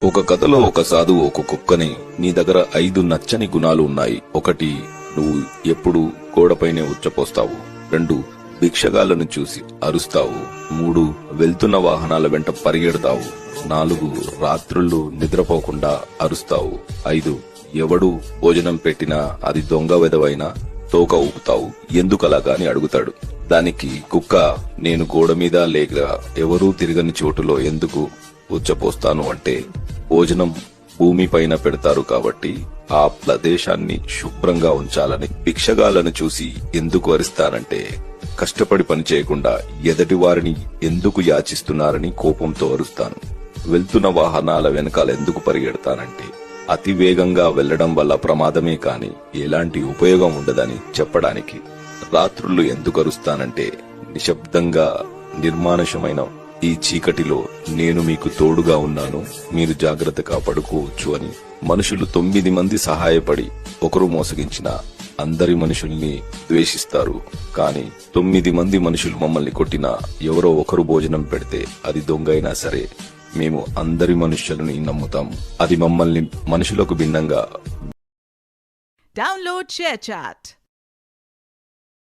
ఒక కథలో ఒక సాధువు ఒక కుక్కని, నీ దగ్గర 5 నచ్చని గుణాలు ఉన్నాయి. 1, నువ్వు ఎప్పుడు గోడపైనే ఉచ్చపోస్తావు. 2, భిక్షగాళ్లను చూసి అరుస్తావు. 3, వెళ్తున్న వాహనాల వెంట పరిగెడతావు. 4, రాత్రుళ్ళు నిద్రపోకుండా అరుస్తావు. 5, ఎవడు భోజనం పెట్టినా అది దొంగ వెదవైనా తోక ఊపుతావు. ఎందుకలాగా అని అడుగుతాడు. దానికి కుక్క, నేను గోడ మీద లేక ఎవరూ తిరగని చోటులో ఎందుకు ఉచ్చపోస్తాను అంటే, భోజనం భూమిపైన పెడతారు కాబట్టి ఆ ప్రదేశాన్ని శుభ్రంగా ఉంచాలని. భిక్షగాళ్లను చూసి ఎందుకు అరుస్తానంటే, కష్టపడి పని చేయకుండా ఎదటి వారిని ఎందుకు యాచిస్తున్నారని కోపంతో అరుస్తాను. వెళ్తున్న వాహనాల వెనకాల ఎందుకు పరిగెడతానంటే, అతి వేగంగా వెళ్లడం వల్ల ప్రమాదమే కాని ఎలాంటి ఉపయోగం ఉండదని చెప్పడానికి. రాత్రుళ్ళు ఎందుకు అరుస్తానంటే, నిశ్శబ్దంగా నిర్మానుషమైన ఈ చీకటిలో నేను మీకు తోడుగా ఉన్నాను, మీరు జాగ్రత్తగా పడుకోవచ్చు అని. మనుషులు 9 మంది సహాయపడి ఒకరు మోసగించిన అందరి మనుషుల్ని ద్వేషిస్తారు. కానీ 9 మంది మనుషులు మమ్మల్ని కొట్టినా, ఎవరో ఒకరు భోజనం పెడితే అది దొంగైనా సరే మేము అందరి మనుషులని నమ్ముతాం. అది మమ్మల్ని మనుషులకు భిన్నంగా. Download ShareChat.